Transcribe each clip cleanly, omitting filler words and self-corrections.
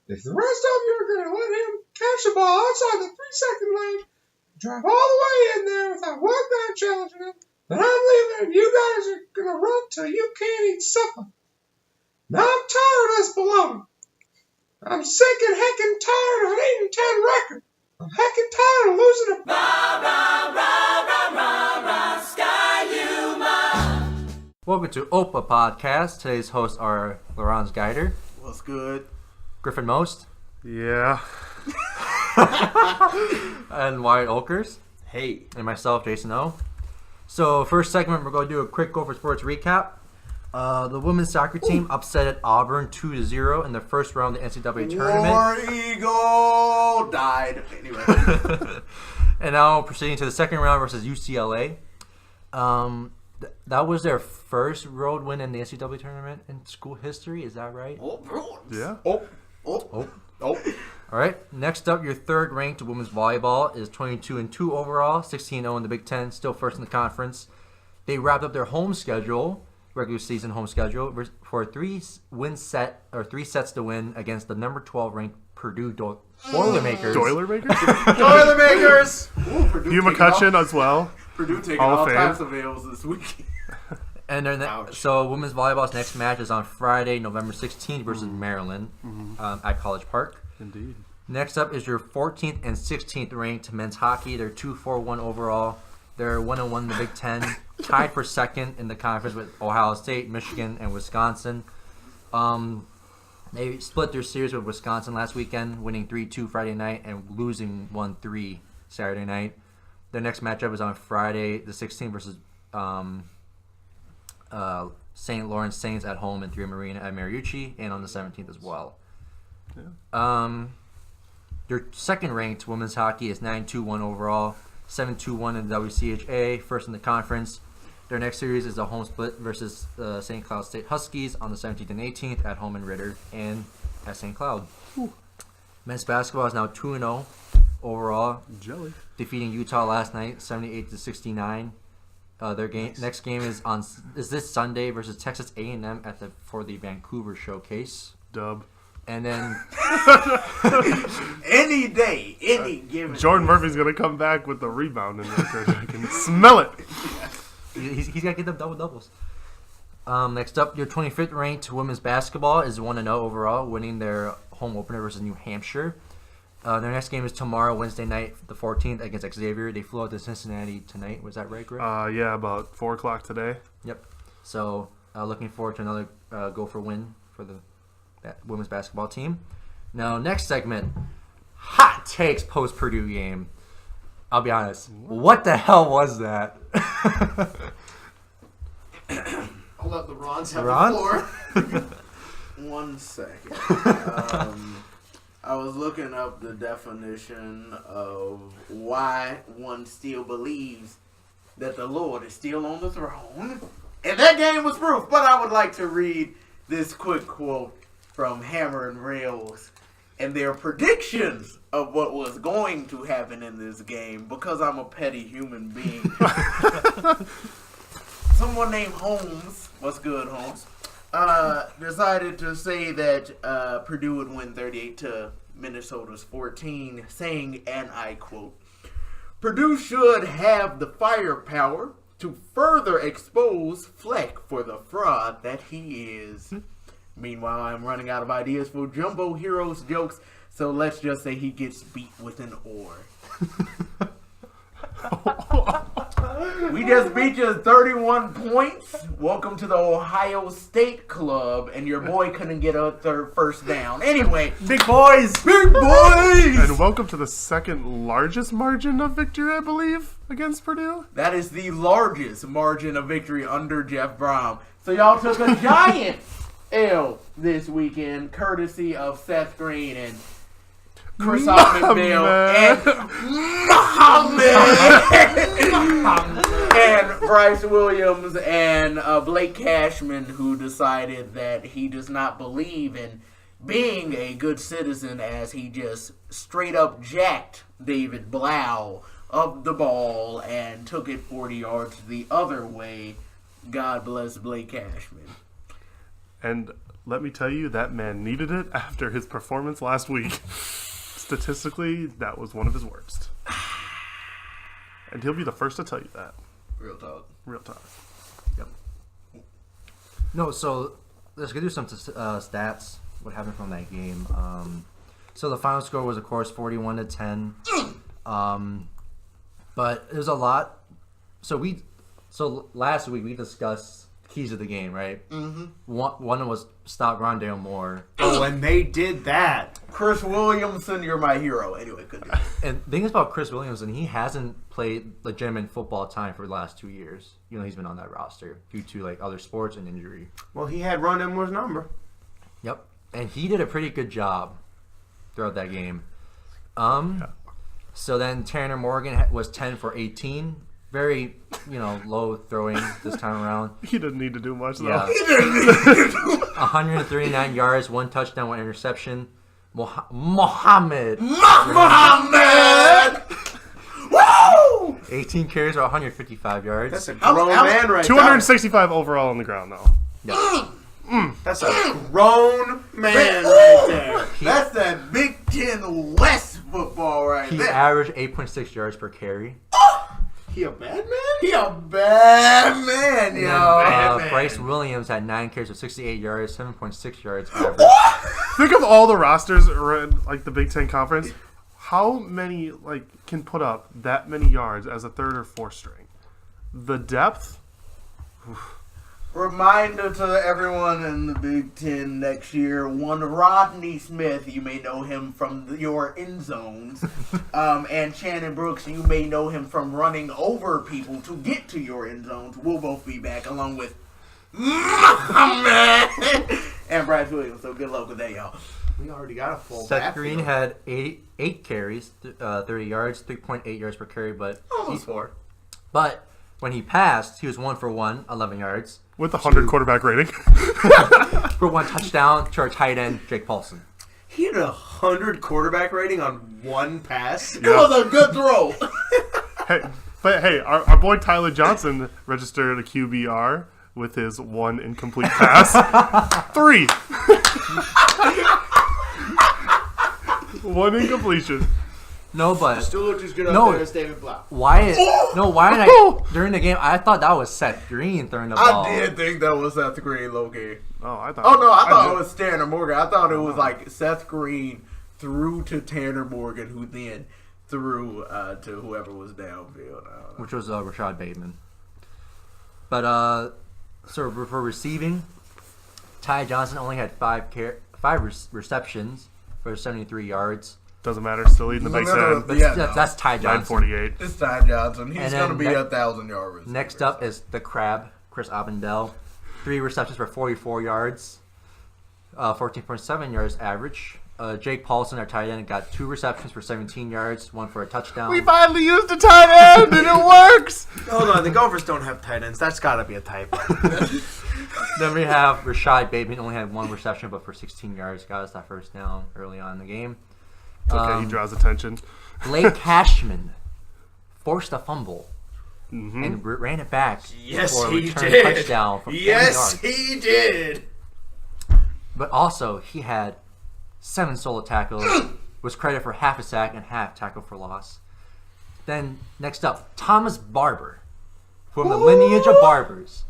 If the rest of you are going to let him catch the ball outside the 3-second lane, drive all the way in there without one guy challenging him, then I'm leaving and you guys are going to run till you can't eat supper. Now I'm tired of this baloney. I'm sick and heckin' tired of an 8-10 record. I'm heckin' tired of losing a... Rah, rah, rah, rah, rah, rah, Sky-U-Ma. Welcome to OPA Podcast. Today's hosts are Larranz Guider. What's good? Griffin Most. Yeah. And Wyatt Oelkers. Hey. And myself, Jason O. So, first segment, we're going to do a quick Gopher Sports recap. The women's soccer team upset at Auburn 2-0 in the first round of the NCAA tournament. War Eagle died. Anyway. And now proceeding to the second round versus UCLA. That was their first road win in the NCAA tournament in school history. Is that right? Yeah. Oh. All right. Next up, your third-ranked women's volleyball is 22-2 overall, 16-0 in the Big Ten, still first in the conference. They wrapped up their home schedule, regular season home schedule, for a three sets to win against the number 12-ranked Purdue Boilermakers. Boilermakers. Ooh, Purdue Hugh McCutcheon as well. Purdue taking Hall all of types of L's this week. And so women's volleyball's next match is on Friday, November 16th versus Maryland at College Park. Indeed. Next up is your 14th and 16th ranked men's hockey. They're 2-4-1 overall. They're 1-1 in the Big Ten, tied for second in the conference with Ohio State, Michigan, and Wisconsin. They split their series with Wisconsin last weekend, winning 3-2 Friday night and losing 1-3 Saturday night. Their next matchup is on Friday, the 16th, versus St. Lawrence Saints at home in 3 Marina at Mariucci, and on the 17th as well. Yeah. Their second-ranked women's hockey is 9-2-1 overall, 7-2-1 in the WCHA, first in the conference. Their next series is a home split versus St. Cloud State Huskies on the 17th and 18th at home in Ritter and at St. Cloud. Ooh. Men's basketball is now 2-0 overall, Jelly. defeating Utah last night 78-69. Their next game is this Sunday versus Texas A&M for the Vancouver Showcase. Dub. And then Any day, any given. Jordan Murphy's gonna come back with the rebound in there. I can smell it. he's got to get them double-doubles. Next up, your 25th ranked women's basketball is 1-0 overall, winning their home opener versus New Hampshire. Their next game is tomorrow, Wednesday night, the 14th, against Xavier. They flew out to Cincinnati tonight. Was that right, Greg? Yeah, about 4 o'clock today. Yep. So, looking forward to another Gopher win for the women's basketball team. Now, next segment, hot takes post-Purdue game. I'll be honest. What the hell was that? I'll let the Rons have Ron? the floor. 1 second. I was looking up the definition of why one still believes that the Lord is still on the throne. And that game was proof. But I would like to read this quick quote from Hammer and Rails and their predictions of what was going to happen in this game, because I'm a petty human being. Someone named Holmes, what's good, Holmes, decided to say that Purdue would win 38 to Minnesota's 14, saying, and I quote, "Purdue should have the firepower to further expose Fleck for the fraud that he is." Meanwhile, I'm running out of ideas for Jumbo Heroes jokes, so let's just say he gets beat with an oar. We just beat you 31 points. Welcome to the Ohio State Club, and your boy couldn't get a first down. Anyway, Big boys! big boys! And welcome to the second largest margin of victory, I believe, against Purdue. That is the largest margin of victory under Jeff Brom. So y'all took a giant L this weekend, courtesy of Seth Green and Chris Hoffman-Bale and and Bryce Williams and Blake Cashman, who decided that he does not believe in being a good citizen, as he just straight up jacked David Blau of the ball and took it 40 yards the other way. God bless Blake Cashman. And let me tell you, that man needed it after his performance last week. Statistically, that was one of his worst. And he'll be the first to tell you that. Real talk. Real talk. Yep. No, so let's go do some stats. What happened from that game? So the final score was, of course, 41-10. But there's a lot. So last week we discussed keys of the game, right? Mm-hmm. One was stop Rondale Moore. Oh, and they did that. Chris Williamson, you're my hero. Anyway, continue. And the thing is about Chris Williamson, he hasn't played legitimate football time for the last 2 years. You know, he's been on that roster due to like other sports and injury. Well, he had Rondale Moore's number. Yep, and he did a pretty good job throughout that game. So then Tanner Morgan was 10 for 18. Very, low throwing this time around. He didn't need to do much, though. Yeah. 139 yards, 1 touchdown, 1 interception. Mohammed! Woo! 18 carries or 155 yards. That's a grown man right 265 overall on the ground, though. Yeah. That's a grown man right there. That's that Big Ten West football right He there. averaged 8.6 yards per carry. He a bad man? He a bad man, yo. Bryce Williams had 9 carries of 68 yards, 7.6 yards average. Think of all the rosters around, like, the Big Ten Conference. How many, can put up that many yards as a third or fourth string? The depth? Reminder to everyone in the Big Ten next year, one Rodney Smith, you may know him from your end zones, and Shannon Brooks, you may know him from running over people to get to your end zones. We'll both be back along with and Bryce Williams, so good luck with that, y'all. We already got a full Seth Green had 8 carries, 30 yards, 3.8 yards per carry, but Almost 4. But when he passed, he was 1 for 1, 11 yards. With a 100 quarterback rating. For 1 touchdown to our tight end, Jake Paulson. He had 100 quarterback rating on 1 pass. It was a good throw. Hey, our boy Tyler Johnson registered a QBR with his 1 incomplete pass. 3. 1 incompletion. No, but Still looked as good No. out there as David Blau. Wyatt during the game, I thought that was Seth Green throwing the ball. I did think that was Seth Green, low-key. Oh, I thought. Oh, no, I thought it was Tanner Morgan. I thought it was like Seth Green threw to Tanner Morgan, who then threw to whoever was downfield. Which was Rashad Bateman. But so for receiving, Ty Johnson only had 5 receptions for 73 yards. Doesn't matter. Still leading the Big Ten. But Yeah, that's Ty Johnson. 948. It's Ty Johnson. He's And going to then be 1,000-yard receiver. Next up is the Crab, Chris Abendell. 3 receptions for 44 yards, 14.7 yards average. Jake Paulson, our tight end, got 2 receptions for 17 yards, 1 for a touchdown. We finally used a tight end, and it works. Hold on, the Gophers don't have tight ends. That's got to be a typo. Then we have Rashad Bateman, only had 1 reception, but for 16 yards, got us that first down early on in the game. It's okay, he draws attention. Blake Cashman forced a fumble Mm-hmm. and ran it back Yes, for a he return did. touchdown from 10 Yes, yards. he did. But also, he had 7 solo tackles, was credited for half a sack and half tackle for loss. Then, next up, Thomas Barber, from the lineage of Barbers,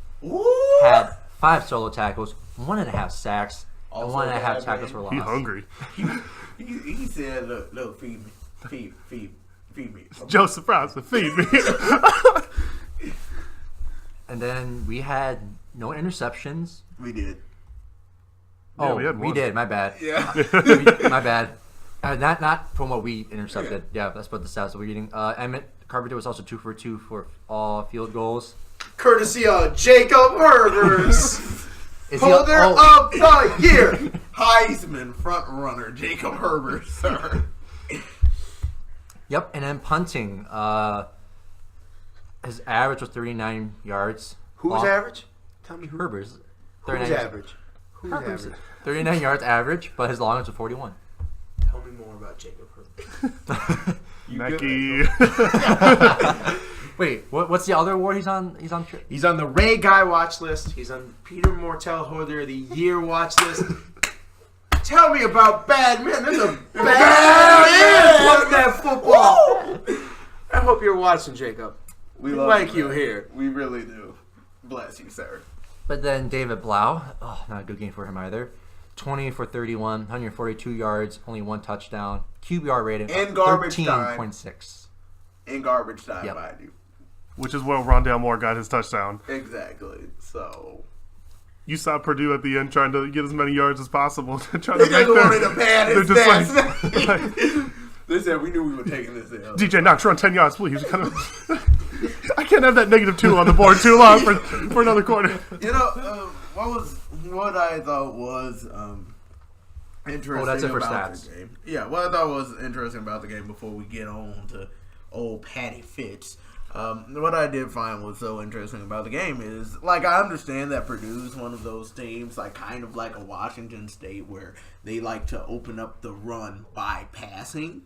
had 5 solo tackles, 1.5 sacks, and Also 1.5 bad, tackles man. for loss. He hungry. He said, look, feed me. Feed me. Joseph Brownson, feed me. And then we had no interceptions. We did. Yeah, Oh, we had we one. did. My bad. Yeah. My bad. Not from what we intercepted. Yeah, that's what the stats we're reading. Emmett Carpenter was also 2 for 2 for all field goals. Courtesy of Jacob Herbers. Is Holder oh, of the year. Heisman front runner, Jacob Herbert, sir. Yep, and then punting. His average was 39 yards. Who's average? Tell me who. Herbers. Who's average? Who's Herbers. average? 39 yards average, but his longest was 41. Tell me more about Jacob Herbert. Mackie. Wait, what's the other award he's on? He's on the Ray Guy watch list. He's on Peter Mortel Holder of the Year watch list. Tell me about bad men. There's a bad man playing that football. I hope you're watching, Jacob. We like you here. We really do. Bless you, sir. But then David Blau, not a good game for him either. 20 for 31, 142 yards, only 1 touchdown. QBR rating in garbage 13.6. In garbage time, Yep. mind you. Which is where Rondale Moore got his touchdown. Exactly. So you saw Purdue at the end trying to get as many yards as possible to try they to make just wanted to pad his stats. like, They said we knew we were taking this L. DJ Knox, run 10 yards, please. I can't have that -2 on the board too long for another quarter. You know, what I thought was interesting that's it for about stats. the game. Yeah, what I thought was interesting about the game before we get on to old Patty Fitz. What I did find was so interesting about the game is, like, I understand that Purdue's one of those teams, like, kind of like a Washington State, where they like to open up the run by passing,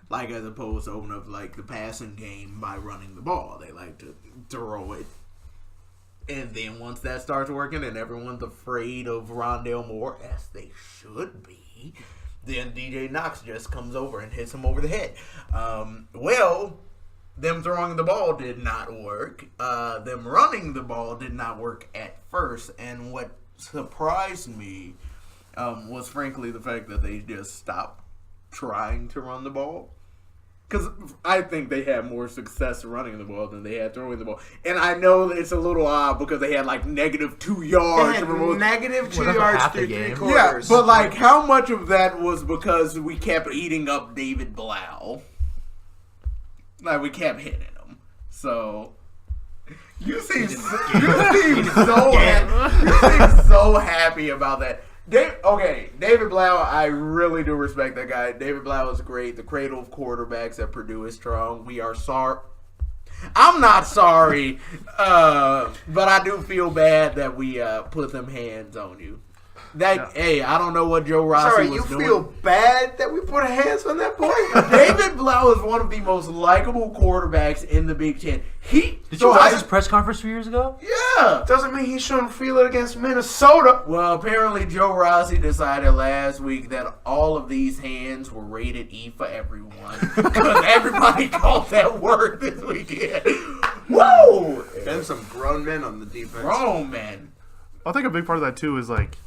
like, as opposed to open up, like, the passing game by running the ball. They like to throw it. And then once that starts working and everyone's afraid of Rondale Moore, as they should be, then DJ Knox just comes over and hits him over the head. Them throwing the ball did not work. Them running the ball did not work at first. And what surprised me was frankly the fact that they just stopped trying to run the ball. Because I think they had more success running the ball than they had throwing the ball. And I know that it's a little odd because they had like -2 yards. -2 yards half the through game. 3 Yeah, quarters. but like how much of that was because we kept eating up David Blau? Like we kept hitting him. So you seem so happy about that. David Blau, I really do respect that guy. David Blau is great. The cradle of quarterbacks at Purdue is strong. We are sorry. I'm not sorry, but I do feel bad that we put them hands on you. Hey, I don't know what Joe Rossi Sorry, was you doing. feel bad that we put our hands on that boy? David Blau is one of the most likable quarterbacks in the Big Ten. Did you watch his press conference 2 years ago? Yeah. Doesn't mean he shouldn't feel it against Minnesota. Well, apparently Joe Rossi decided last week that all of these hands were rated E for everyone. Because everybody called that word this weekend. Whoa! And some grown men on the defense. Grown men. I think a big part of that too is like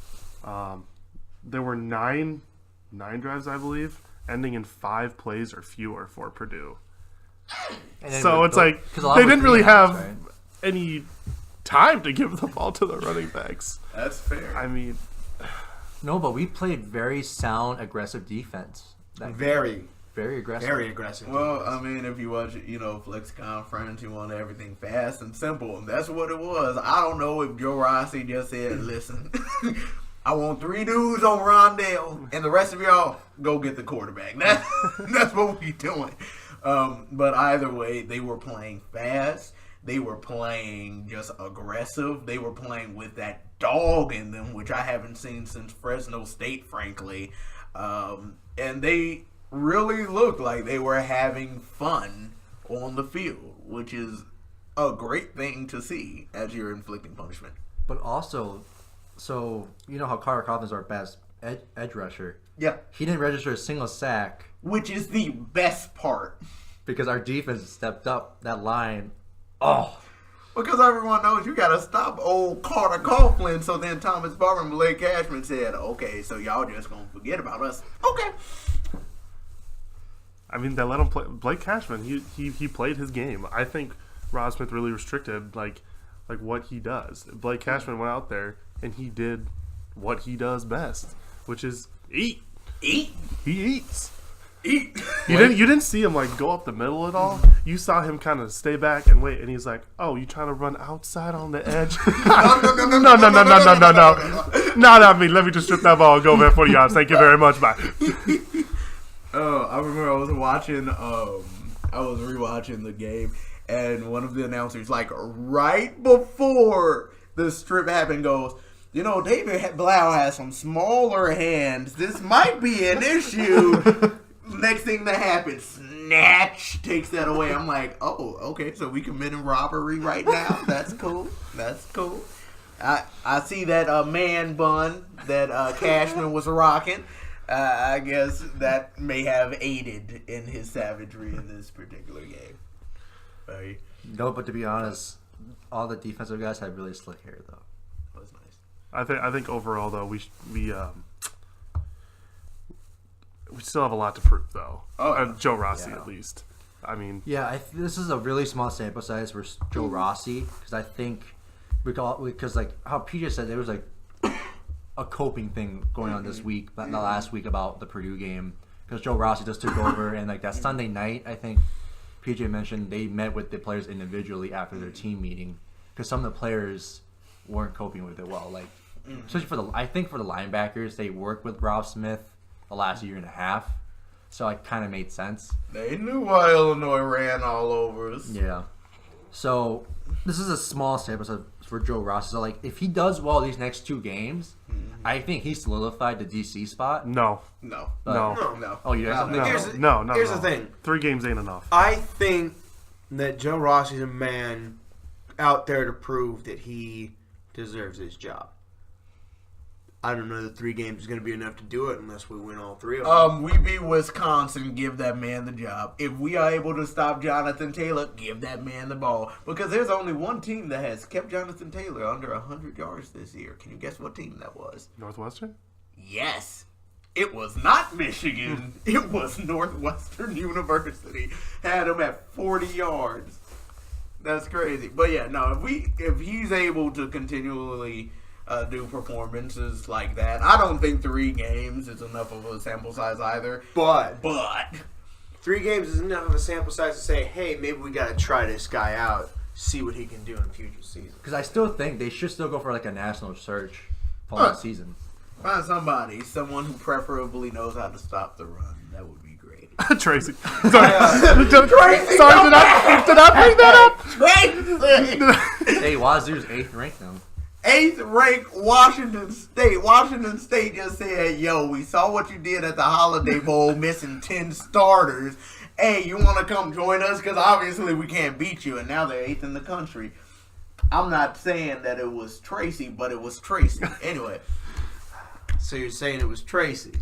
there were nine drives, I believe, ending in 5 plays or fewer for Purdue. So it's like they didn't really have any time to give the ball to the running backs. That's fair. I mean, no, but we played very sound, aggressive defense. Very aggressive. Very aggressive. Well, I mean, if you watch, Flex Conference, you want everything fast and simple, and that's what it was. I don't know if Joe Rossi just said, listen, I want 3 dudes on Rondale, and the rest of y'all go get the quarterback. That's what we doing. But either way, they were playing fast. They were playing just aggressive. They were playing with that dog in them, which I haven't seen since Fresno State, frankly. And they really looked like they were having fun on the field, which is a great thing to see as you're inflicting punishment. But also, so you know how Carter Coughlin's our best edge rusher. Yeah. He didn't register a single sack. Which is the best part. Because our defense stepped up that line. Oh. Because everyone knows you got to stop old Carter Coughlin. So then Thomas Barber and Blake Cashman said, okay, so y'all just going to forget about us. Okay. I mean, they let him play. Blake Cashman, he played his game. I think Rob Smith really restricted like what he does. Blake Cashman went out there and he did what he does best, which is eat. Eat. He eats. Eat. You didn't see him like go up the middle at all. You saw him kind of stay back and wait, and he's like, "Oh, you trying to run outside on the edge?" No. Not me. Let me just strip that ball and go there 40 yards. Thank you very much. Bye. I remember I was rewatching the game, and one of the announcers, like right before the strip happened, goes, David Blau has some smaller hands. This might be an issue. Next thing that happens, snatch, takes that away. I'm like, oh, okay, so we committing robbery right now. That's cool. That's cool. I see that man bun that Cashman was rocking. I guess that may have aided in his savagery in this particular game. Right? No, but to be honest, all the defensive guys had really slick hair, though. That was nice. I think overall though we still have a lot to prove though. Joe Rossi at least. I mean, this is a really small sample size for Joe Rossi because I think because like how PJ said, there was like a coping thing going on this week, but not last week about the Purdue game because Joe Rossi just took over and like that Sunday night, I think PJ mentioned they met with the players individually after their team meeting because some of the players weren't coping with it well. Like especially I think for the linebackers, they worked with Rob Smith the last year and a half, so it kind of made sense. They knew why Illinois ran all over us. Yeah. So this is a small sample size for Joe Rossi. So like, if he does well these next 2 games, I think he solidified the DC spot. no. No. Oh, you guys? No. Here's the thing. 3 games ain't enough. I think that Joe Rossi's a man out there to prove that he deserves his job. I don't know that 3 games is going to be enough to do it unless we win all 3 of them. We beat Wisconsin, give that man the job. If we are able to stop Jonathan Taylor, give that man the ball. Because there's only one team that has kept Jonathan Taylor under 100 yards this year. Can you guess what team that was? Northwestern? Yes. It was not Michigan. It was Northwestern University. Had him at 40 yards. That's crazy. But yeah, no, if he's able to continually do performances like that, I don't think 3 games is enough of a sample size either. But 3 games is enough of a sample size to say, hey, maybe we got to try this guy out, see what he can do in future seasons. Because I still think they should still go for like a national search following season. Find someone who preferably knows how to stop the run. That would be great. Tracy. Sorry, did I bring that up? Tracy! Hey, Wazoo's 8th ranked now. 8th ranked Washington State. Washington State just said, yo, we saw what you did at the Holiday Bowl missing 10 starters. Hey, you want to come join us? Because obviously we can't beat you. And now they're 8th in the country. I'm not saying that it was Tracy, but it was Tracy. Anyway. So you're saying it was Tracy?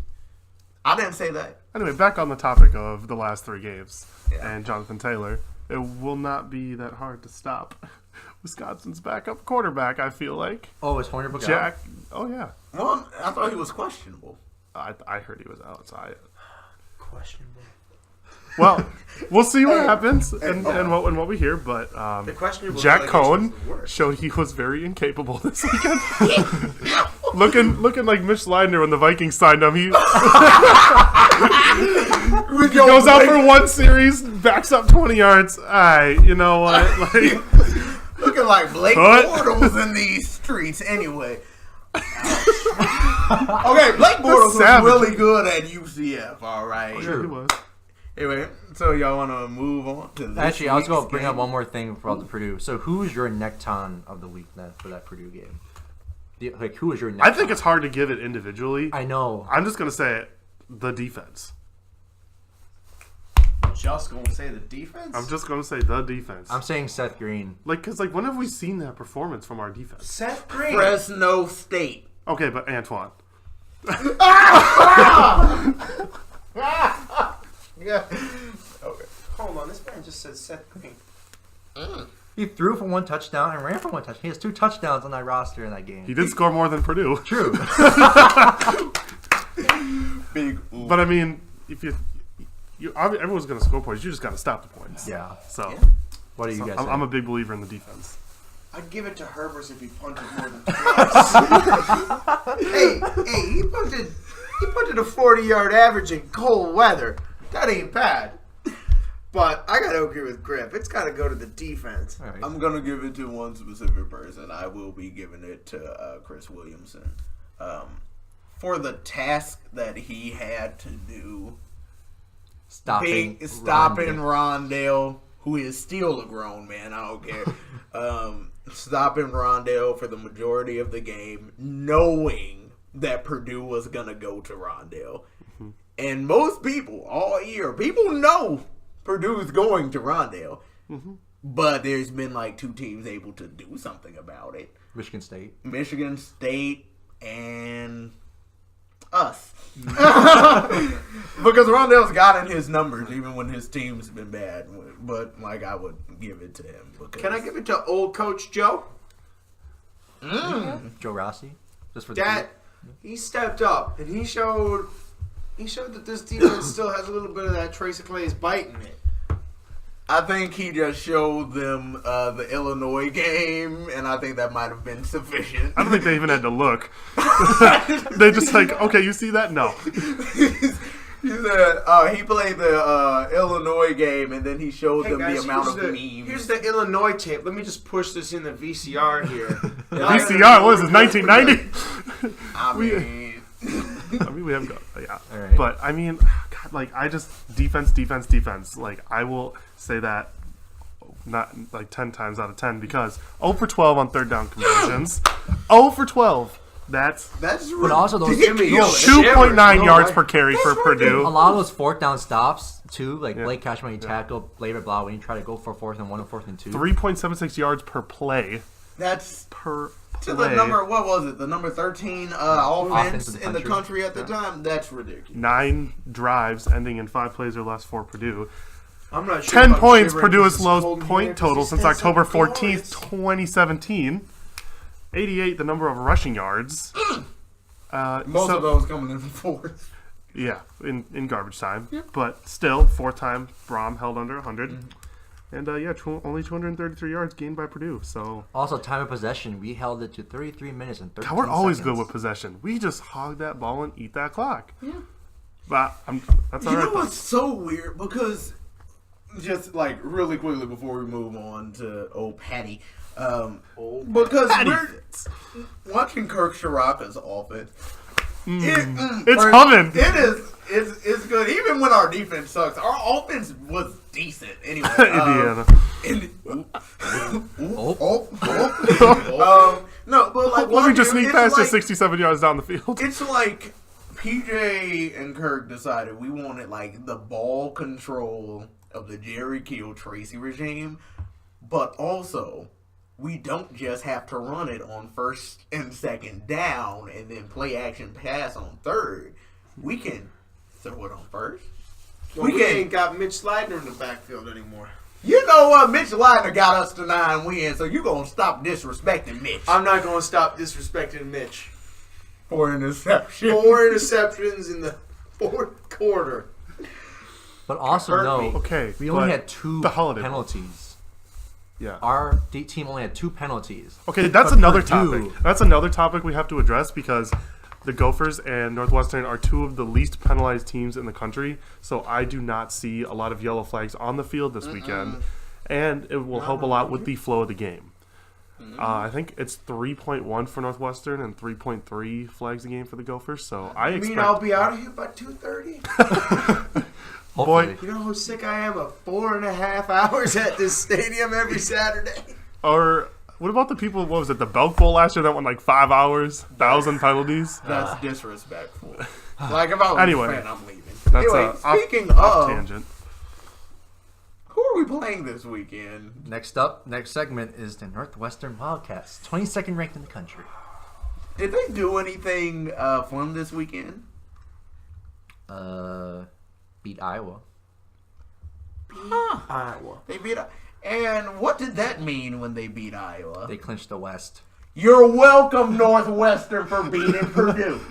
I didn't say that. Anyway, back on the topic of the last 3 games and Jonathan Taylor. It will not be that hard to stop Wisconsin's backup quarterback, I feel like. Oh, is Hornibrook Jack? out? Oh, yeah. Well, I thought he was questionable. I heard he was out, so Questionable. Well, we'll see what happens and what we hear, but The questionable Jack allegation Cohn is the worst. showed he was very incapable this weekend. looking like Mitch Leidner when the Vikings signed him. He goes out for 1 series, backs up 20 yards. You know what? Like, looking like Blake Bortles in these streets. Anyway. Okay, Blake Bortles was really good at UCF, all right? Sure he was. Anyway, so y'all want to move on to this? Actually, I was going to bring up one more thing about the Purdue. So, who's your neckton of the week then for that Purdue game? Who is your neckton? I think it's hard to give it individually. I know. I'm just going to say the defense. Just going to say the defense? I'm just going to say the defense. I'm saying Seth Green. Because when have we seen that performance from our defense? Seth Green. Fresno State. Okay, but Antoine. Yeah. Okay. Hold on, this man just said Seth Green. He threw for 1 touchdown and ran for 1 touchdown. He has 2 touchdowns on that roster in that game. He did score more than Purdue. True. Big. But I mean, if everyone's going to score points, you just got to stop the points. Yeah. So, What do you guys I'm a big believer in the defense. I'd give it to Herbers if he punted more than twice. hey, he punted a 40-yard average in cold weather. That ain't bad. But I got to agree with Griff. It's got to go to the defense. All right. I'm going to give it to one specific person. I will be giving it to Chris Williamson. For the task that he had to do. Stopping Rondale, who is still a grown man. I don't care. Stopping Rondale for the majority of the game, knowing that Purdue was going to go to Rondale. And most people all year, people know Purdue's going to Rondale. Mm-hmm. But there's been like 2 teams able to do something about it. Michigan State, and us. Because Rondale's gotten his numbers even when his team's been bad. But like I would give it to him. Because... Can I give it to old Coach Joe? Joe Rossi, just for that. He stepped up and he showed that this defense still has a little bit of that Tracy Clay's bite in it. I think he just showed them the Illinois game, and I think that might have been sufficient. I don't think they even had to look. They just like, okay, you see that? No. He said he played the Illinois game, and then he showed them the amount of memes. Here's the Illinois tape. Let me just push this in the VCR here. VCR? What is it, 1990? I mean, we haven't got, yeah. All right. But, I mean, God, like, I just, defense. Like, I will say that not, like, 10 times out of 10 because 0 for 12 on third down conversions. 0 for 12. That's but also those 2.9 yards per carry for Purdue. A lot of those fourth down stops too, like Blake Cashman when you tackle, Labor Blau when you try to go for 4th and 1 and 4th and 2. 3.76 yards per play. That's per to play. the number. What was it? The number 13 offense in the country at the time. That's ridiculous. 9 drives ending in 5 plays or less for Purdue. I'm not sure. 10 points. Purdue's lowest point total since October 14th, 2017. 88, the number of rushing yards. Most of those coming in the 4th. Yeah, in garbage time. Yep. But still, 4th time, Brom held under 100. Mm-hmm. And, only 233 yards gained by Purdue. So also, time of possession, we held it to 33 minutes and 13 seconds. We're always good with possession. We just hog that ball and eat that clock. Yeah. But that's all right. You know what's so weird? Because, just like really quickly before we move on to old Patty, because we're watching Kirk Shiraka's offense. It's humming. It is. It's good. Even when our defense sucks, our offense was decent anyway. Indiana. No, but like let me just sneak past you 67 yards down the field. It's like PJ and Kirk decided we wanted like the ball control of the Jerry Kill Tracy regime, but also we don't just have to run it on 1st and 2nd down and then play action pass on 3rd. We can throw it on 1st. Well, we ain't got Mitch Leidner in the backfield anymore. You know what? Mitch Leidner got us to 9 wins, so you going to stop disrespecting Mitch. I'm not going to stop disrespecting Mitch. 4 interceptions. 4 interceptions in the 4th quarter. But also, we only had 2 penalties. Yeah. Our team only had 2 penalties. Okay, that's another topic. That's another topic we have to address because the Gophers and Northwestern are 2 of the least penalized teams in the country. So I do not see a lot of yellow flags on the field this weekend. And it will help a lot with the flow of the game. I think it's 3.1 for Northwestern and 3.3 flags a game for the Gophers. So I expect... I'll be out of here by 2:30? Boy, you know how sick I am of 4.5 hours at this stadium every Saturday? Or what about the people, what was it, the Belk Bowl last year that went like 5 hours, 1,000 penalties? That's disrespectful. Like if I was a fan, I'm leaving. That's speaking off tangent. Who are we playing this weekend? Next segment is the Northwestern Wildcats, 22nd ranked in the country. Did they do anything fun this weekend? Beat Iowa. Iowa. They beat Iowa. And what did that mean when they beat Iowa? They clinched the West. You're welcome, Northwestern, for beating Purdue.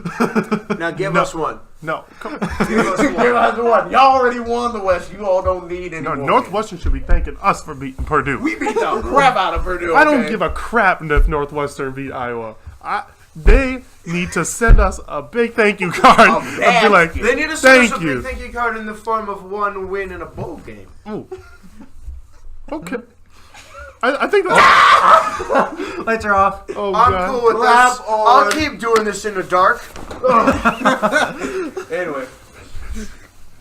Now give us one. No, come on. Give us one. Y'all already won the West. You all don't need any more. Northwestern should be thanking us for beating Purdue. We beat the crap out of Purdue. I don't give a crap if Northwestern beat Iowa. They need to send us a big thank you card. And be like, they need to send us a big thank you card in the form of 1 win in a bowl game. Ooh. Okay. I think that's... Lights are off. Oh, I'm God. cool with that. I'll keep doing this in the dark. Anyway.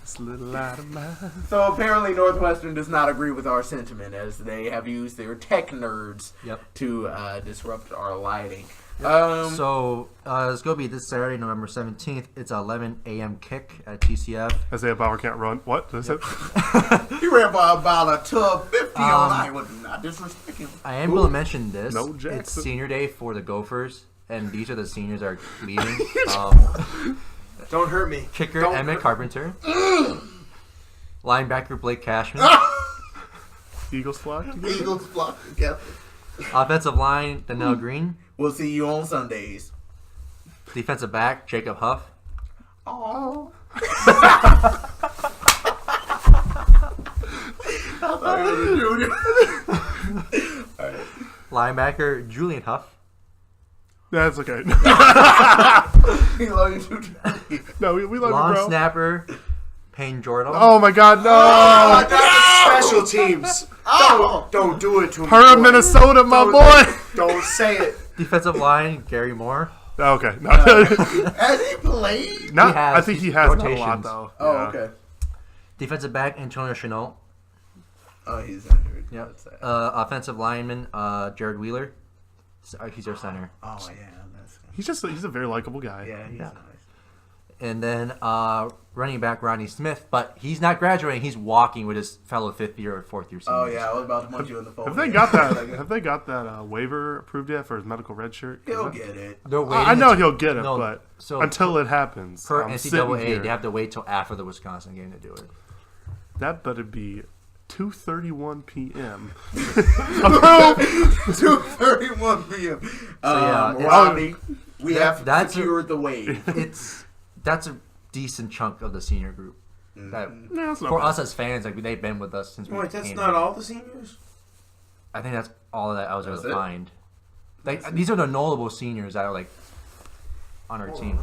This little light of mine. So apparently Northwestern does not agree with our sentiment as they have used their tech nerds to disrupt our lighting. So it's going to be this Saturday, November 17th. It's an 11 a.m. kick at TCF. Isaiah Bauer can't run. What? Is it? He ran by about a tub 50 all night. Not disrespecting him. I am going to mention this. No Jackson. It's senior day for the Gophers, and these are the seniors that are leaving. Don't hurt me. Kicker Don't Emmett hurt Carpenter. Linebacker Blake Cashman. Eagles flock together? Eagles flock together. Offensive line Donnell Green. We'll see you on Sundays. Defensive back Jacob Huff. Oh. Linebacker Julian Huff. That's okay. We love you too. No, we love you, Long bro. snapper Payne Jordan. Oh my God, no! Oh, that's special teams. Oh. Don't do it to me. Her boy. Minnesota, my Don't- boy. Don't say it. Defensive line Gary Moore. Okay, no. Has he played? Not, He has I think he has not a lot rotations. though. Oh, Yeah. okay. Defensive back Antonio Chenault. Oh, he's injured. Yep. That's sad. Offensive lineman Jared Wheeler. He's our center. Oh, yeah. That's He's a very likable guy. Yeah, he's Yeah. nice. And then running back Rodney Smith, but he's not graduating. He's walking with his fellow 5th year or 4th year Oh, seniors. yeah. I was about to punch you in the phone. Have they got that? Have they got that waiver approved yet for his medical red shirt? He'll get it. They're waiting I know he'll get it, No, but so until it happens, per I'm sitting NCAA, here. they have to wait till after the Wisconsin game to do it. That better be 2:31 p.m. 2:31 p.m. yeah, it's- Rodney, we have that's secured the wave. That's a decent chunk of the senior group. That No, it's not for bad. us as fans, like they've been with us since we Wait, that's came not in. all the seniors? I think that's all that I was able That's to it? find. Like these are the notable seniors that are like on our team.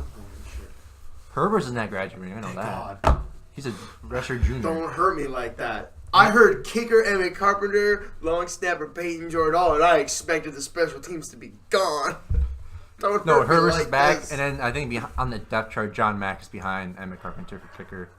Herbert's is not graduating. I know that. God. He's a redshirt junior. Don't hurt me like that. I heard kicker Emmett Carpenter, long snapper Peyton Jordan, and I expected the special teams to be gone. Don't No, hurt me Herbert's like is back, this. and then I think on the depth chart, John Mack is behind Emmett Carpenter for kicker.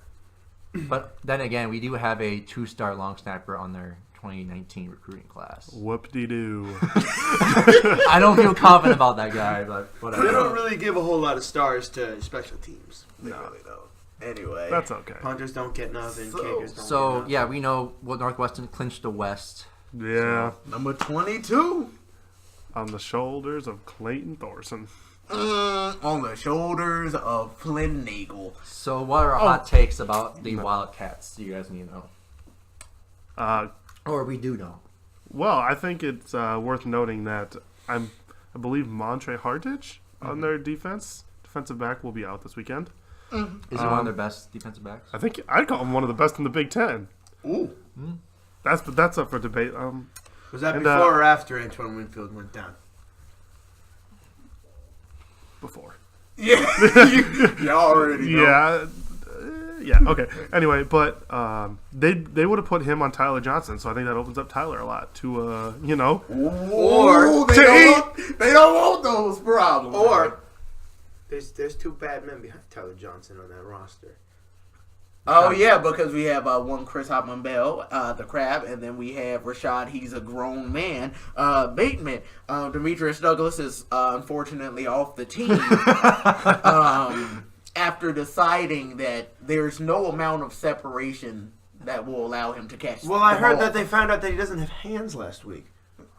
But then again, we do have a 2-star long snapper on their 2019 recruiting class. Whoop-de-doo. I don't feel confident about that guy, but They whatever. don't really give a whole lot of stars to special teams. They really don't. Anyway. That's okay. Punters don't get nothing. So- Kickers don't get So nothing. yeah, we know what Northwestern clinched the West. Yeah. Number 22. On the shoulders of Clayton Thorson. On the shoulders of Flynn Nagel. So what are our hot takes about the Wildcats? Do you guys need to know, or we do know? Well, I think it's worth noting that I believe Montre Hartich on their defensive back will be out this weekend. Is he one of their best defensive backs? I think I'd call him one of the best in the Big Ten. Ooh. That's up for debate. Was that and, before or after Antoine Winfield went down? Before. Yeah. Y'all already know. Yeah. Okay. Anyway, but they would have put him on Tyler Johnson, so I think that opens up Tyler a lot to Or to they don't want those problems. Or there's two bad men behind Tyler Johnson on that roster. Oh yeah, because we have one Chris Hopman Bell, the Crab, and then we have Rashad. He's a grown man. Bateman, Demetrius Douglas is unfortunately off the team after deciding that there's no amount of separation that will allow him to catch. Well, I the heard ball. that they found out that he doesn't have hands last week.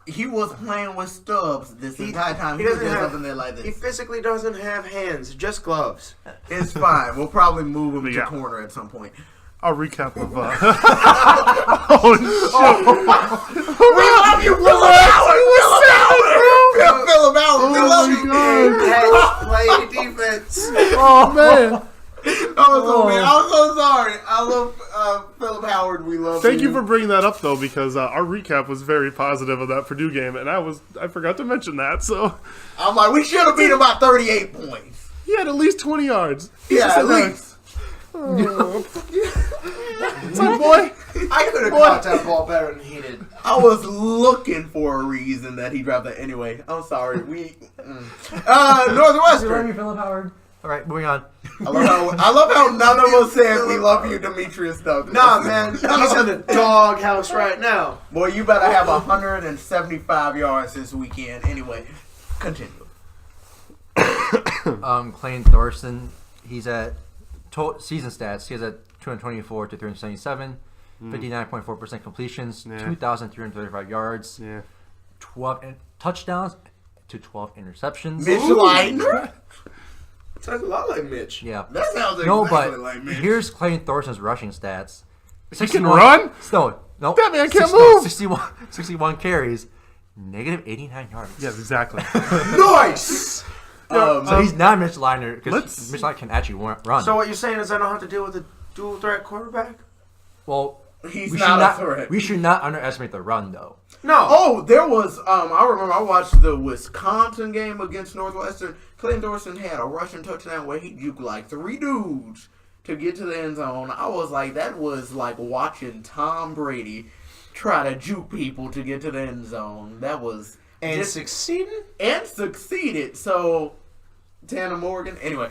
He was playing with stubs this entire time. He was just up in there like He this. physically doesn't have hands, just gloves. It's fine. We'll probably move him Yeah. to corner at some point. I'll recap of. Oh shit! We love you, Phil Howard. We love you. Catch, play defense. Oh man! I'm so sorry. I love Philip Howard. We love Thank you for bringing that up though, because our recap was very positive of that Purdue game, and I forgot to mention that. So I'm like, we should have beat him by 38 points. he had at least 20 yards. Yeah, at least. So boy, I could have caught that ball better than he did. I was looking for a reason that he dropped that. Anyway, I'm sorry. Northwestern. Philip Howard. All right, moving on. I love how none of us said we love you, Demetrius Douglas. Nah, man, he's in the doghouse right now. Boy, you better have 175 yards this weekend. Anyway, continue. Clayton Thorson, he's at season stats. He's at 224 to 377, 59.4% completions, 2,335 yards, 12 touchdowns to 12 interceptions. Mitch Leitner? Sounds a lot like Mitch. Yeah. That sounds but like Mitch. here's Clayton Thorson's rushing stats. He can run? No. That man can't move. 61 carries, negative 89 yards. Yes, exactly. Nice! So he's not Mitch Leitner because Mitch Leitner can actually run. So what you're saying is I don't have to deal with a dual threat quarterback? Well, He's we not should a threat. We should not underestimate the run, though. No. Oh, there was, I remember I watched the Wisconsin game against Northwestern. Clayton Thorson had a rushing touchdown where he juked like 3 dudes to get to the end zone. I was like, that was like watching Tom Brady try to juke people to get to the end zone. That was... And succeeded? And succeeded. So, Tanner Morgan. Anyway,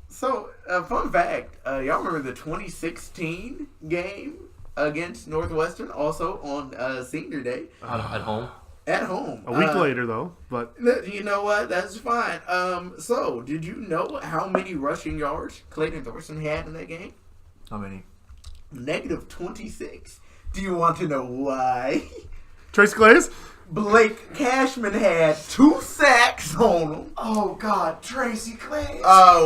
so, fun fact, y'all remember the 2016 game against Northwestern, also on Senior Day? At home? At home. A week later, though. But You know what? That's fine. So, did you know how many rushing yards Clayton Thorson had in that game? How many? Negative 26. Do you want to know why? Trace Glaze? Blake Cashman had 2 sacks on him. Oh, God. Tracy Clay.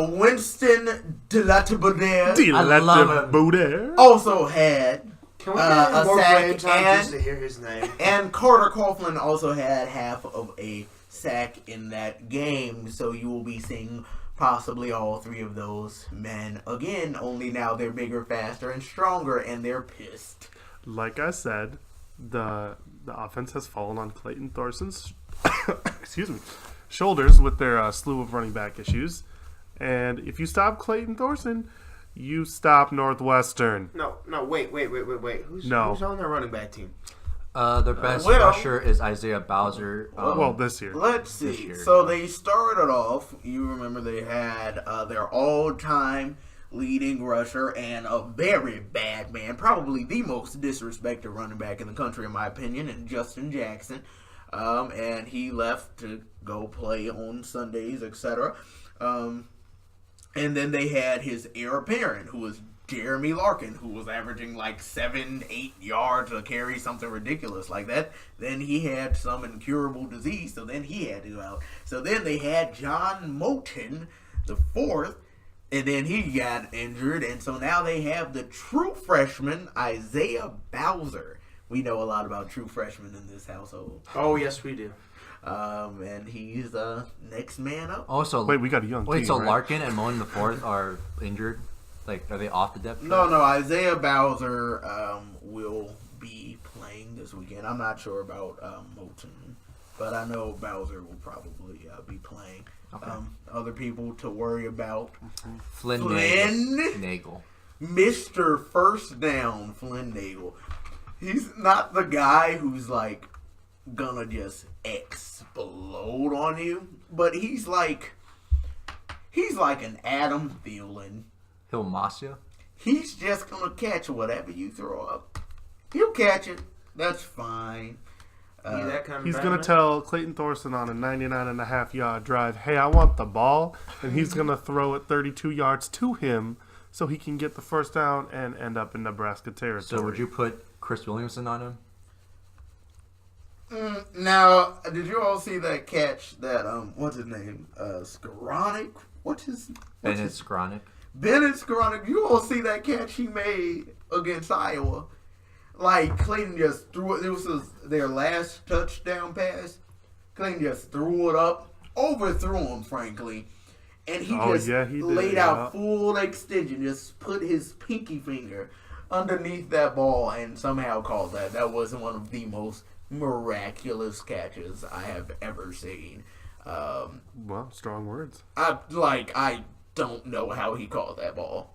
Winston Delatibaudier Boudet. also had Can we a get more playing sack, time and, just to hear his name? and Carter Coughlin also had half of a sack in that game. So you will be seeing possibly all 3 of those men again. Only now they're bigger, faster, and stronger, and they're pissed. Like I said, the offense has fallen on Clayton Thorson's shoulders with their slew of running back issues. And if you stop Clayton Thorson, you stop Northwestern. No, wait. Who's on their running back team? Their best rusher is Isaiah Bowser. This year. Let's see. This year. So they started off, you remember they had their all-time leading rusher and a very bad man, probably the most disrespected running back in the country, in my opinion, and Justin Jackson. And he left to go play on Sundays, etc. And then they had his heir apparent, who was Jeremy Larkin, who was averaging like 7-8 yards a carry, something ridiculous like that. Then he had some incurable disease, so then he had to go out. So then they had John Moten, the 4th, and then he got injured, and so now they have the true freshman, Isaiah Bowser. We know a lot about true freshmen in this household. Oh, yes, we do. And he's next man up. Also, Wait, we got a young team, so right? Larkin and Moen the 4th are injured? Like, are they off the depth? No, Isaiah Bowser will be playing this weekend. I'm not sure about Moten, but I know Bowser will probably be playing. Okay. Other people to worry about. Flynn Nagel. Mr. First Down, Flynn Nagel. He's not the guy who's like gonna just explode on you, but he's like an Adam Thielen. Hilmasia? He's just gonna catch whatever you throw up. He'll catch it. That's fine. That kind of He's bad going to man? tell Clayton Thorson on a 99.5-yard drive, hey, I want the ball, and he's going to throw it 32 yards to him so he can get the first down and end up in Nebraska territory. So would you put Chris Williamson on him? Now, did you all see that catch that, what's his name? Skowronek? Bennett Skowronek. Bennett Skowronek. You all see that catch he made against Iowa? Like, Clayton just threw it. This was their last touchdown pass. Clayton just threw it up. Overthrew him, frankly. And he he laid out full extension. Just put his pinky finger underneath that ball and somehow called that. That was one of the most miraculous catches I have ever seen. Well, strong words. I don't know how he caught that ball.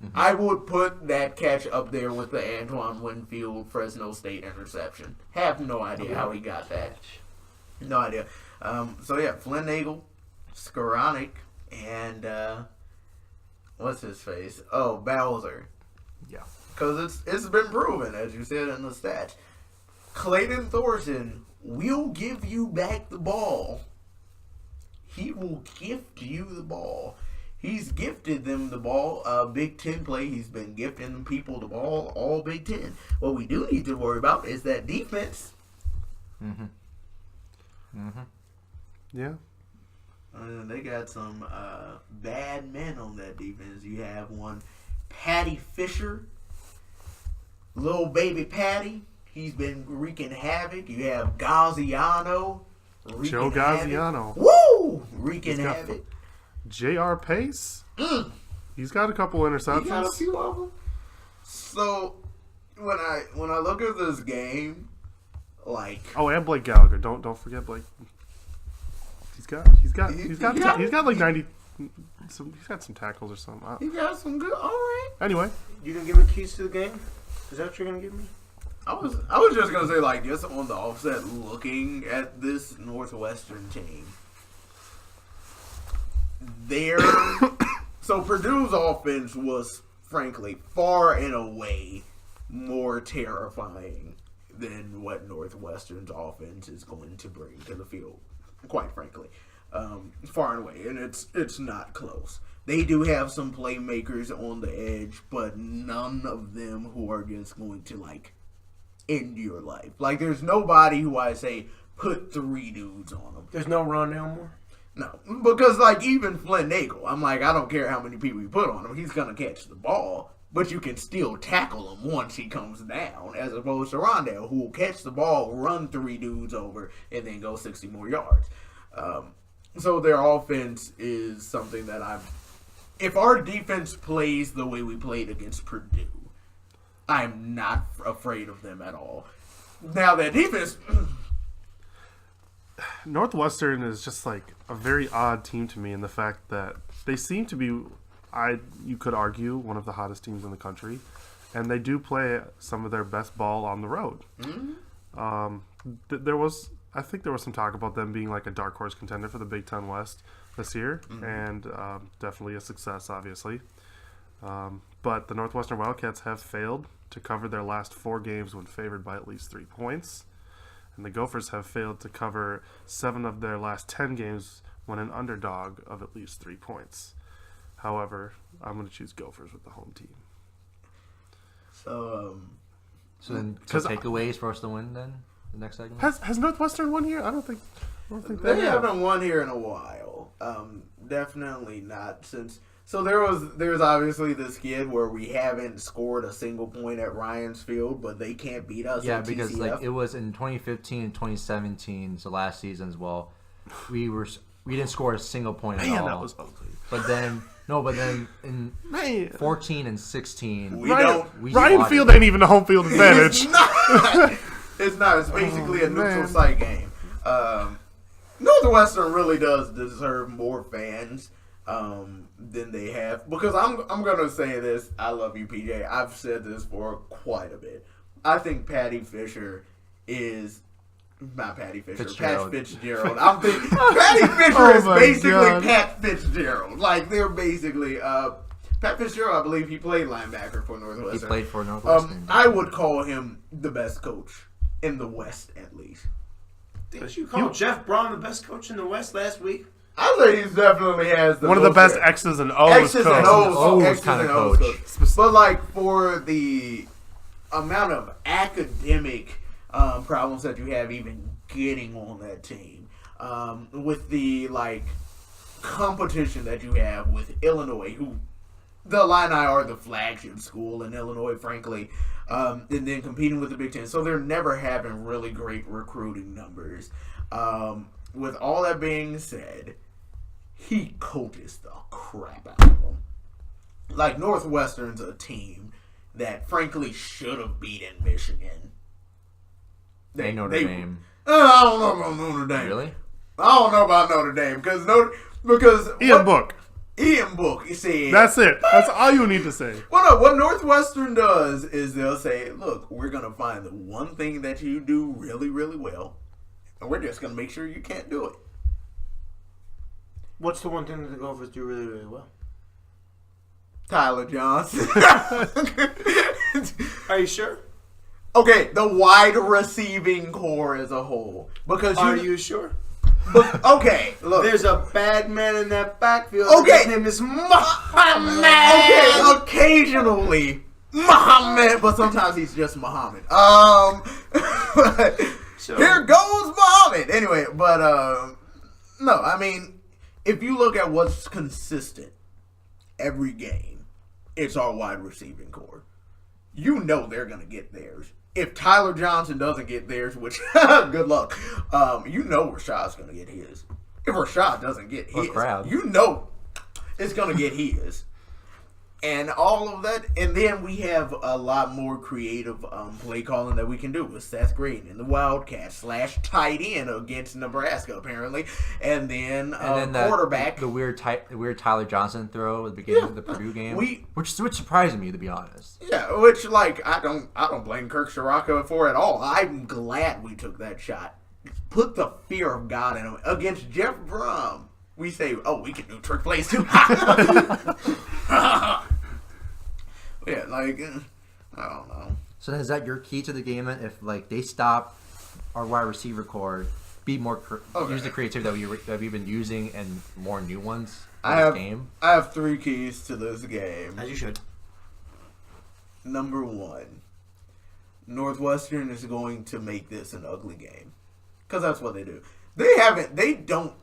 Mm-hmm. I would put that catch up there with the Antoine Winfield Fresno State interception. Have no idea how he got that. No idea. Flynn Nagel, Skowronek, and what's his face? Oh, Bowser. Yeah. Because it's been proven, as you said in the stats. Clayton Thorson will give you back the ball. he will gift you the ball. He's gifted them the ball. Big Ten play, he's been gifting people the ball all Big Ten. What we do need to worry about is that defense. Yeah. They got some bad men on that defense. You have one, Patty Fisher, little baby Patty. He's been wreaking havoc. You have Gaziano. Joe Gaziano. Woo! Wreaking havoc. J.R. Pace. He's got a couple interceptions. He got a few of them. So when I look at this game, like and Blake Gallagher. Don't forget Blake. He's got like 90. He's got some tackles or something. He got some good. All right. Anyway, You gonna give me keys to the game? Is that what you're gonna give me? I was just gonna say, like, just on the offset, looking at this Northwestern team, so Purdue's offense was frankly far and away more terrifying than what Northwestern's offense is going to bring to the field. Quite frankly, far and away, and it's not close. They do have some playmakers on the edge, but none of them who are just going to like end your life. Like, there's nobody who I say put 3 dudes on them. There's no Ron Elmore? No, because like even Flynn Nagel, I'm like, I don't care how many people you put on him, he's gonna catch the ball, but you can still tackle him once he comes down, as opposed to Rondell, who will catch the ball, run 3 dudes over, and then go 60 more yards. So their offense is something that if our defense plays the way we played against Purdue, I'm not afraid of them at all. Now their defense. Northwestern is just like a very odd team to me in the fact that they seem to be, you could argue, one of the hottest teams in the country, and they do play some of their best ball on the road. I think there was some talk about them being like a dark horse contender for the Big Ten West this year, and definitely a success, obviously. But the Northwestern Wildcats have failed to cover their last 4 games when favored by at least 3 points. And the Gophers have failed to cover 7 of their last 10 games when an underdog of at least 3 points. However, I'm going to choose Gophers with the home team. So takeaways for us to win then? The next segment? Has Northwestern won here? I don't think they haven't won here in a while. Definitely not since. So there's obviously this skid where we haven't scored a single point at Ryan's Field, but they can't beat us. Yeah, at because TCF. like it was in 2015 and 2017, so last season as well. We didn't score a single point at all. That was ugly. But then in 14 and 16, Ryan Field ain't even a home field advantage. It's not. It's basically a neutral site game. Northwestern really does deserve more fans than they have, because I'm gonna say this. I love you, PJ. I've said this for quite a bit. I think Patty Fisher is not Patty Fisher. Pat Fitzgerald. I'm thinking Patty Fisher is basically Pat Fitzgerald. Like, they're basically Pat Fitzgerald. I believe he played linebacker for Northwestern. He played for Northwestern. I would call him the best coach in the West, at least. Didn't you call Jeff Braun the best coach in the West last week? I say he definitely has one of the best X's and O's coach. X's and O's coach. But like, for the amount of academic problems that you have even getting on that team, with the like competition that you have with Illinois, who the Illini are the flagship school in Illinois, frankly, and then competing with the Big Ten, so they're never having really great recruiting numbers. With all that being said, he coaches the crap out of them. Like, Northwestern's a team that, frankly, should have beaten Michigan. They Notre Dame. I don't know about Notre Dame. Really? I don't know about Notre Dame because Ian Book, you see. That's it. That's all you need to say. Well, no, what Northwestern does is they'll say, look, we're going to find the one thing that you do really, really well, and we're just going to make sure you can't do it. What's the one thing that the Gophers do really, really well? Tyler Johnson. Are you sure? Okay, the wide receiving core as a whole. Because Are you sure? Okay, look. There's a bad man in that backfield. Okay. His name is Muhammad. Okay, occasionally Muhammad, but sometimes he's just Muhammad. So, Here goes Muhammad. Anyway, but no, I mean, if you look at what's consistent every game, it's our wide receiving core. You know they're gonna get theirs. If Tyler Johnson doesn't get theirs, which good luck, you know Rashad's gonna get his. If Rashad doesn't get his, you know it's gonna get his. And all of that, and then we have a lot more creative play calling that we can do with Seth Green and the Wildcats / tight end against Nebraska apparently, and then quarterback. The weird Tyler Johnson throw at the beginning of the Purdue game, which surprised me, to be honest. Yeah, which I don't blame Kirk Ciarrocca for at all. I'm glad we took that shot. Put the fear of God in him against Jeff Brum. We say, oh, we can do trick plays too. Yeah, I don't know. So is that your key to the game? If they stop our wide receiver core, be more use the creativity that we've been using and more new ones for this game? I have 3 keys to this game. As you should. Number 1, Northwestern is going to make this an ugly game. Because that's what they do. They don't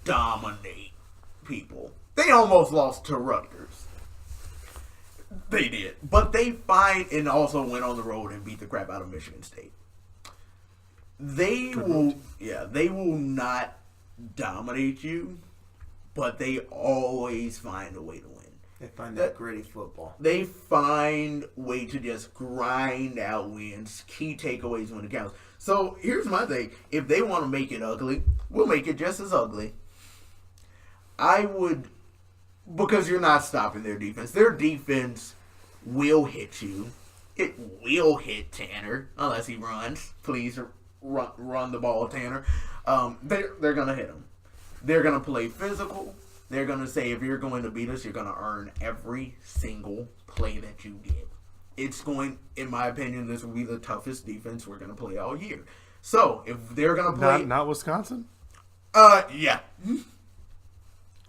dominate people. They almost lost to Rutgers. They did. But they find and also went on the road and beat the crap out of Michigan State. They will not dominate you, but they always find a way to win. They find that gritty football. They find a way to just grind out wins, key takeaways when it counts. So here's my thing. If they want to make it ugly, we'll make it just as ugly. I would, because you're not stopping their defense. Their defense will hit you. It will hit Tanner, unless he runs. Please run the ball, Tanner. They're going to hit him. They're going to play physical. They're going to say, if you're going to beat us, you're going to earn every single play that you get. It's going, in my opinion, this will be the toughest defense we're going to play all year. So, if they're going to play... Not Wisconsin? Yeah.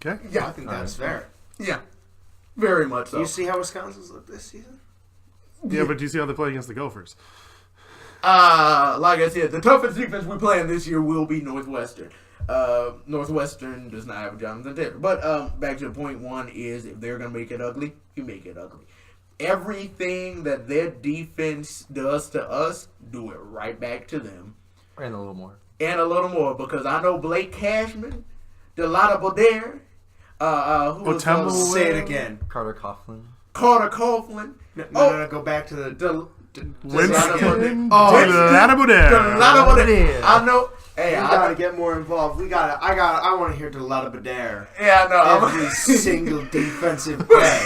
Okay. Yeah. I think that's fair. Yeah. Very much so. You see how Wisconsin's looked this season? Yeah, but do you see how they play against the Gophers? Like I said, the toughest defense we play in this year will be Northwestern. Northwestern does not have a Jonathan Taylor. But back to point 1 is, if they're going to make it ugly, you make it ugly. Everything that their defense does to us, do it right back to them. And a little more. Because I know Blake Cashman, Delata Bodair, say it again. Carter Coughlin. No, go back to the Winston I know. Hey, I gotta get more involved. I want to hear Delata Bodair. Yeah, no. Every single defensive play.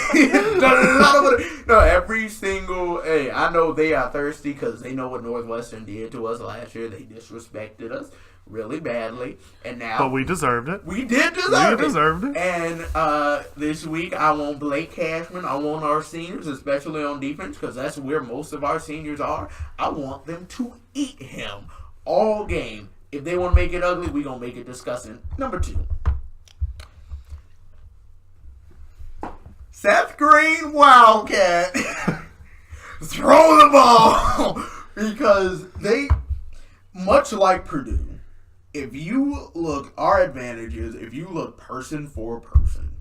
Every single. Hey, I know they are thirsty because they know what Northwestern did to us last year. They disrespected us really badly, and now. But we deserved it. We deserved it. And this week, I want Blake Cashman. I want our seniors, especially on defense, because that's where most of our seniors are. I want them to eat him all game. If they want to make it ugly, we're going to make it disgusting. Number 2. Seth Green Wildcat. Throw the ball. Because they, much like Purdue, if you look, our advantage is if you look person for person,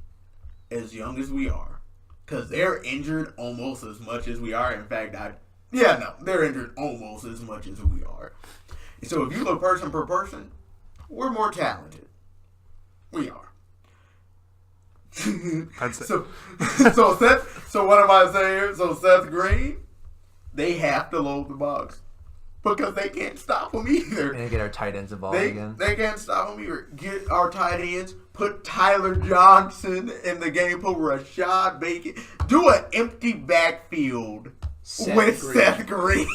as young as we are, because they're injured almost as much as we are. In fact, they're injured almost as much as we are. So if you look person per person, we're more talented. We are. So what am I saying here? So Seth Green, they have to load the box because they can't stop him either. And get our tight ends involved again. They can't stop him either. Get our tight ends. Put Tyler Johnson in the game. Put Rashad Bacon. Do an empty backfield with Seth Green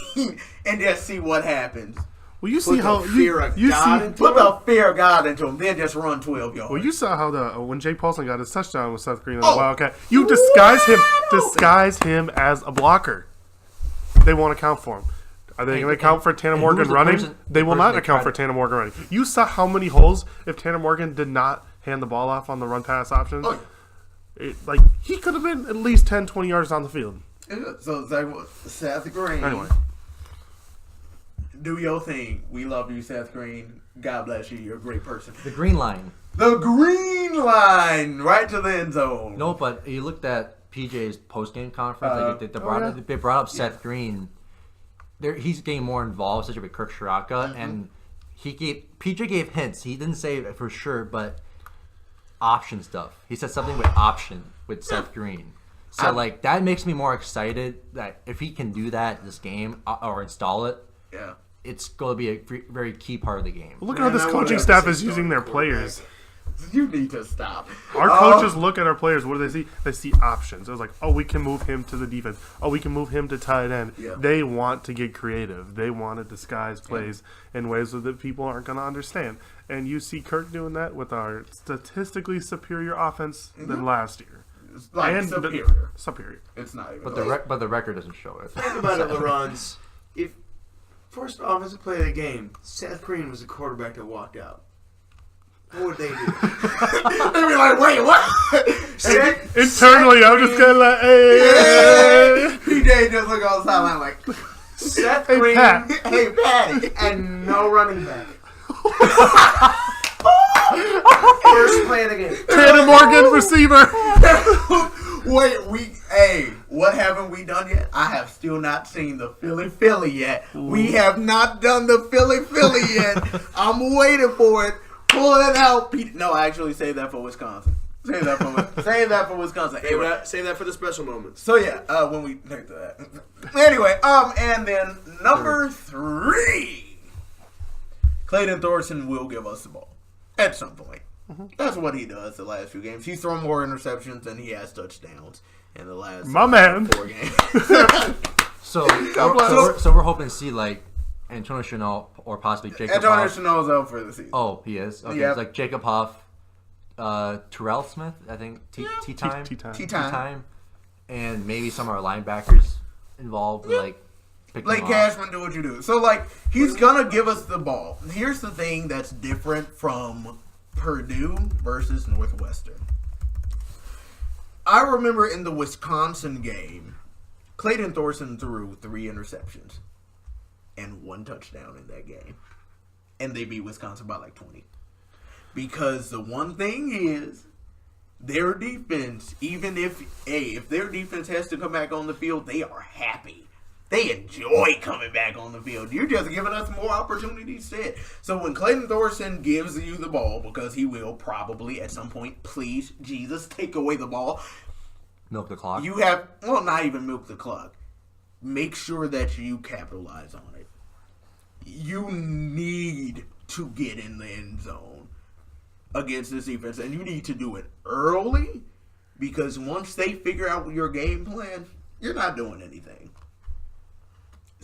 and just see what happens. Well, you see how put the fear of God into him, then just run 12 yards. Well, you saw how when Jay Paulson got his touchdown with Seth Green on the Wildcat, you disguise him as a blocker. They won't account for him. Are they going to account for Tanner Morgan running? They will not account for to... Tanner Morgan running. You saw how many holes if Tanner Morgan did not hand the ball off on the run-pass options? Oh, He could have been at least 10, 20 yards on the field. So it's like Seth Green. Anyway. Do your thing. We love you, Seth Green. God bless you. You're a great person. The green line. The green line, right to the end zone. No, but you looked at PJ's post-game conference. They brought up Seth Green. He's getting more involved, especially with Kirk Shiraka, and PJ gave hints. He didn't say it for sure, but option stuff. He said something with option with Seth Green. So that makes me more excited that if he can do that this game or install it, it's going to be a very key part of the game. Look at how this coaching staff is using their players. You need to stop. Our coaches look at our players. What do they see? They see options. It was like, oh, we can move him to the defense. Oh, we can move him to tight end. Yeah. They want to get creative. They want to disguise plays in ways that people aren't going to understand. And you see Kirk doing that with our statistically superior offense than last year. It's superior. Superior. It's not even. But the record doesn't show it. Think about it, Larranz. If first offensive play of the game, Seth Green was the quarterback that walked out. What would they do? They'd be like, wait, what? Internally, I'm just kind of like, hey. PJ just look on the sideline like, Seth Green, hey, Patty. and no running back. First play of the game. Tanner Morgan, receiver. Wait, what haven't we done yet? I have still not seen the Philly yet. Ooh. We have not done the Philly yet. I'm waiting for it. Pull it out, Pete. No, actually, save that for Wisconsin. Save that for Wisconsin. Save that for the special moments. So when we take that. Anyway, and then number 3, Clayton Thorson will give us the ball at some point. Mm-hmm. That's what he does the last few games. He's thrown more interceptions than he has touchdowns in the last 4 games. So we're hoping to see Antonio Chanel or possibly Jacob Huff. Antonio Chanel's out for the season. Oh, he is? Okay, yep. It's like Jacob Huff, Terrell Smith, I think, T-Time. And maybe some of our linebackers involved. Blake Cashman, do what you do. So, he's going to give us the ball. Here's the thing that's different from Purdue versus Northwestern. I remember in the Wisconsin game, Clayton Thorson threw 3 interceptions and 1 touchdown in that game. And they beat Wisconsin by 20. Because the one thing is, their defense, even if their defense has to come back on the field, they are happy. They enjoy coming back on the field. You're just giving us more opportunities to hit. So when Clayton Thorson gives you the ball, because he will probably at some point, please, Jesus, take away the ball. Milk the clock. You have, not even milk the clock. Make sure that you capitalize on it. You need to get in the end zone against this defense, and you need to do it early, because once they figure out your game plan, you're not doing anything.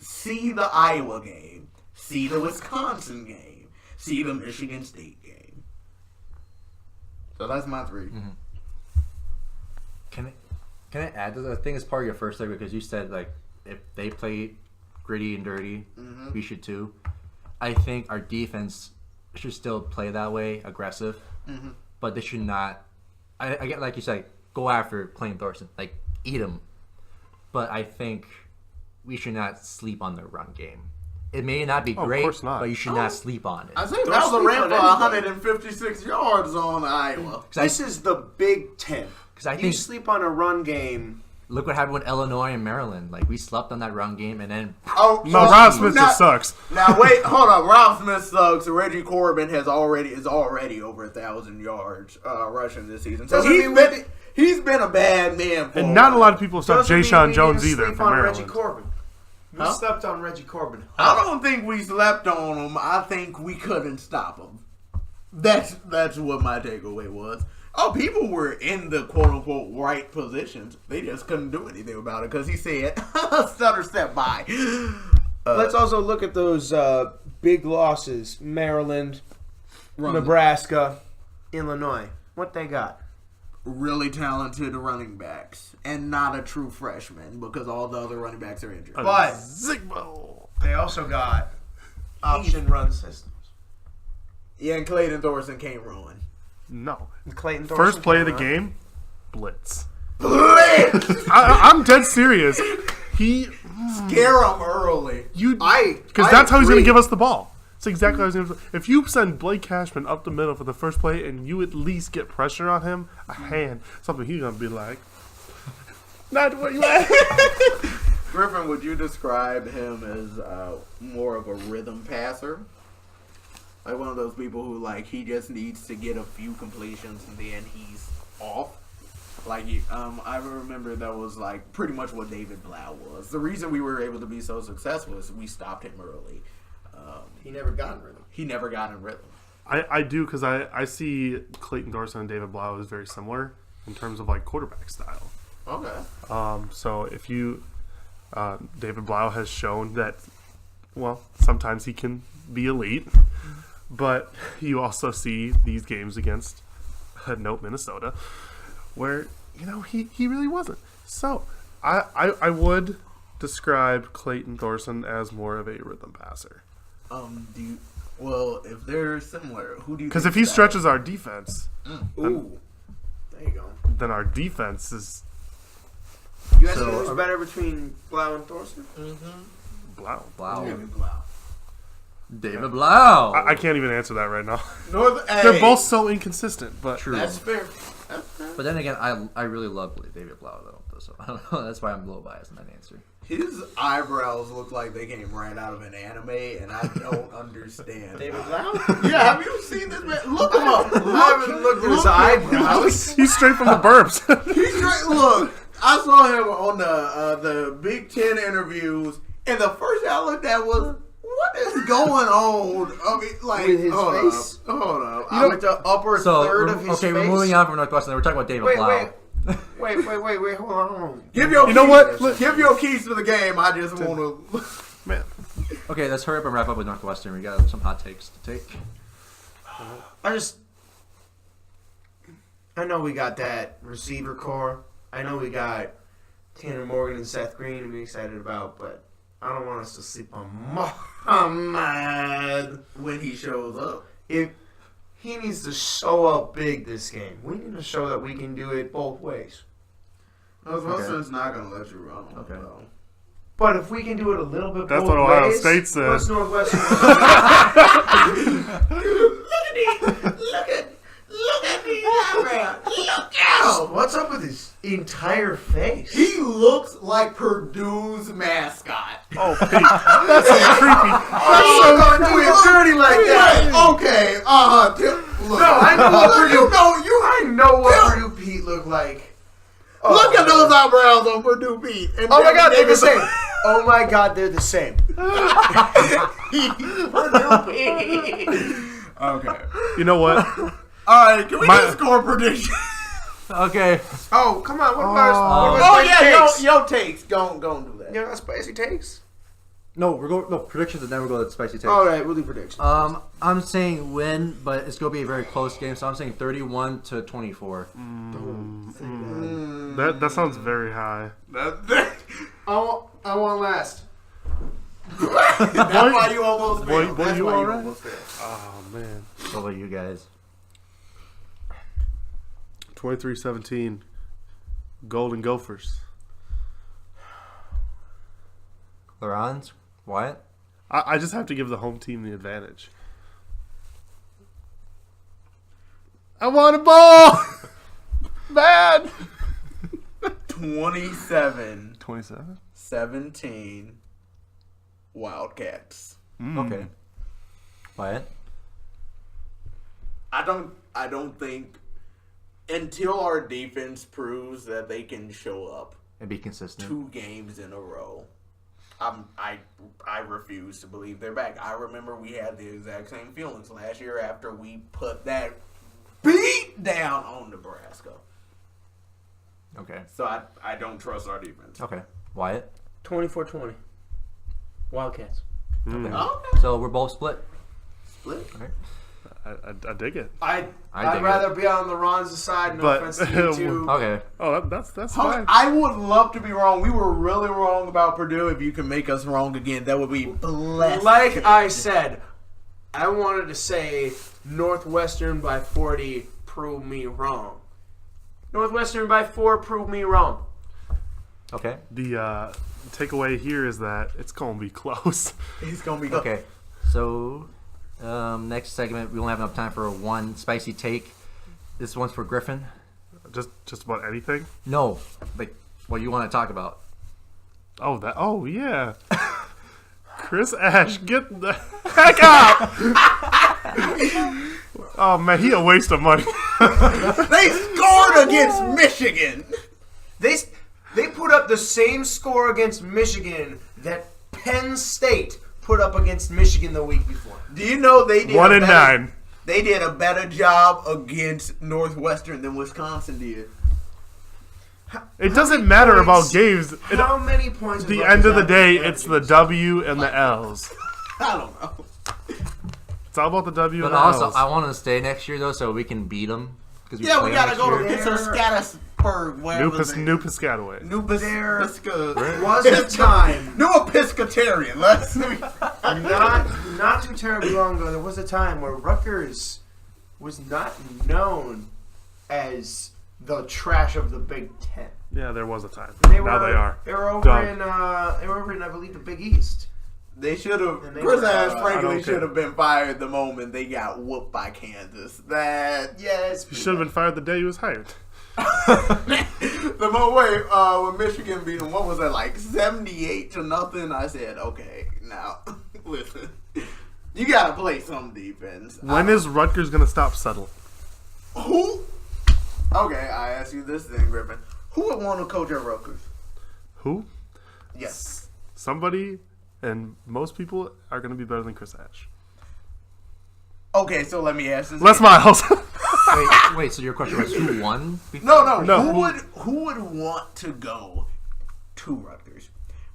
See the Iowa game. See the Wisconsin game. See the Michigan State game. So that's my 3. Mm-hmm. Can I add to the thing as part of your first segment, because you said if they play gritty and dirty, we should too. I think our defense should still play that way, aggressive, but they should not. I get, like you said, go after Clayton Thorson, eat him. But I think we should not sleep on the run game. It may not be great, but you should not sleep on it. I think that was a run for 156 yards on Iowa. This is the Big Ten. You sleep on a run game. Look what happened with Illinois and Maryland. We slept on that run game, and then... Rob Smith just sucks. Now, wait, hold on. Rob Smith sucks. Reggie Corbin is already over 1,000 yards rushing this season. So he's been a bad man for And not a lot of people slept Jayshon Jones either from Maryland. Reggie Corbin. We slept on Reggie Corbin. I don't think we slept on him. I think we couldn't stop him. That's what my takeaway was. Oh, people were in the quote-unquote right positions. They just couldn't do anything about it because he said, stutter step by. Let's also look at those big losses. Maryland, Nebraska, Illinois. What they got? Really talented running backs. And not a true freshman because all the other running backs are injured. But They also got option run systems. Yeah, and Clayton Thorson can't run. No. Clayton Thorson First play of the can't run. game, blitz. I'm dead serious. He Scare him early. because that's how he's going to give us the ball. It's exactly how he's going to. If you send Blake Cashman up the middle for the first play and you at least get pressure on him, a hand, something he's going to be like, not where you at. Griffin, would you describe him as more of a rhythm passer? Like one of those people who, like, he just needs to get a few completions and then he's off? Like, I remember that was, like, pretty much what David Blau was. The reason we were able to be so successful is we stopped him early. He never got in rhythm. He never got in rhythm. I do because I see Clayton Thorson and David Blau as very similar in terms of, like, quarterback style. Okay. So if you, David Blau has shown that, well, sometimes he can be elite, but you also see these games against, Minnesota, where, he really wasn't. So I would describe Clayton Thorson as more of a rhythm passer. If they're similar, who do you? Because if he stretches our defense, Ooh. There you go. then our defense is You guys know who's better between Blau and Thorson? Blau. David Blau. David Blau. I can't even answer that right now. Hey, They're both so inconsistent, but True. That's fair. But then again, I really love David Blau though. So I don't know. That's why I'm a little biased in that answer. His eyebrows look like they came right out of an anime, and I don't understand. David Blau? Yeah, have you seen this man? Look him up. I haven't looked at his eyebrows. he's straight from the burbs. He's straight. Look, I saw him on the Big Ten interviews, and the first thing I looked at was, what is going on? I mean, like, With his hold face? up, hold up. I went to upper third of his face. We're moving on from Northwestern. We're talking about David Blau. Wait, hold on. Give your You know keys- what? Look- Give your keys to the game. I just want to. Man, Okay, let's hurry up and wrap up with Northwestern. We got some hot takes to take. I know we got that receiver core. I know we got Tanner Morgan and Seth Green to be excited about, but I don't want us to sleep on Muhammad When he shows up. if he needs to show up big this game. We need to show that we can do it both ways. Northwestern's not going to let you run on Okay. him, though. But if we can do it a little bit That's both what Ohio ways, State said. what's Northwestern? Look at me, man. Look out. What's up with his entire face? He looks like Purdue's mascot. oh, Pete, that's so creepy. I'm not gonna do it dirty like that. Okay, look. No, I know what Purdue. I I know what Purdue Pete looked like. Oh, Look at those eyebrows on Purdue Pete. And Oh my God, they're the David- same. Oh my God, they're the same. Purdue Pete. Okay. You know what? All right, can we do a score prediction? Okay. Oh, come on. What about Oh yeah, takes? yo takes. Go do that. You know, spicy takes. No, we're going predictions and then we're going to spicy takes. All right, we'll do predictions. I'm saying win, but it's going to be a very close game. So I'm saying 31-24. That sounds very high. I want last. That's why you almost Boy, failed. boy, That's you why all you right? almost failed. Oh, man. What about you guys? 23-17. Golden Gophers. Larranz? Wyatt? I just have to give the home team the advantage. I want a ball! Bad! 27-17 27? Wildcats. Okay. Wyatt? I don't think until our defense proves that they can show up And be consistent. 2 games in a row, I refuse to believe they're back. I remember we had the exact same feelings last year after we put that beat down on Nebraska. Okay. So I don't trust our defense. Okay. Wyatt? 24-20. Wildcats. Okay. Okay. So we're both split. Split. All right. I dig it. I'd dig rather be on Larranz's side. No But- offense to you two. Okay. Oh, that's fine. I would love to be wrong. We were really wrong about Purdue. If you can make us wrong again, that would be blessed. Like I said, I wanted to say Northwestern by 40 prove me wrong. Northwestern by 4 prove me wrong. Okay. The takeaway here is that it's going to be close. It's gonna be good. Okay. So, next segment, we only have enough time for one spicy take. This one's for Griffin. Just about anything. No, like what you want to talk about. Oh yeah. Chris Ash, get the heck out! Oh man, he a waste of money. They scored against Michigan. They put up the same score against Michigan that Penn State put up against Michigan the week before. Do you know they did 1-9. They did a better job against Northwestern than Wisconsin did. It doesn't matter about games. How many points? At the end of the day, it's the W and the L's. I don't know. It's all about the W But and the also, L's. I want to stay next year though, so we can beat them. Yeah, we gotta go to year. Piscataway, wherever New Piscataway. New There Pisca. was a time, New Episcotarian. Let's see. not too terribly long ago, there was a time where Rutgers was not known as the trash of the Big Ten. Yeah, there was a time. Now They are. They were over Done. in I believe, the Big East. They should have. And they Chris were, Ash, I frankly, don't should care. have been fired the moment they got whooped by Kansas. He should have been fired the day he was hired. The way when Michigan beat them, what was that, like 78-0? I said, okay, now listen, you gotta play some defense. When is Rutgers going to stop subtle? Who? Okay, I ask you this then, Griffin. Who would want to coach at Rutgers? Who? Yes. Somebody, and most people are going to be better than Chris Ash. Okay, so let me ask this. Les again. Miles. Wait. So your question was who won? No. No. Who would want to go to Rutgers?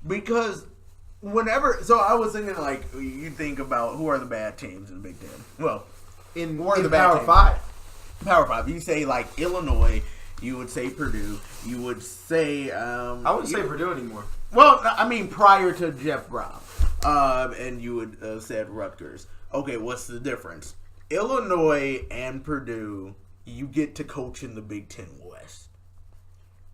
Because whenever, so I was thinking like you think about who are the bad teams in the Big Ten. Well, In Who are the Power bad 5. Power 5. You say like Illinois. You would say Purdue. You would say. I wouldn't say Purdue anymore. Well, I mean prior to Jeff Brown, and you would said Rutgers. Okay, what's the difference? Illinois and Purdue, you get to coach in the Big Ten West,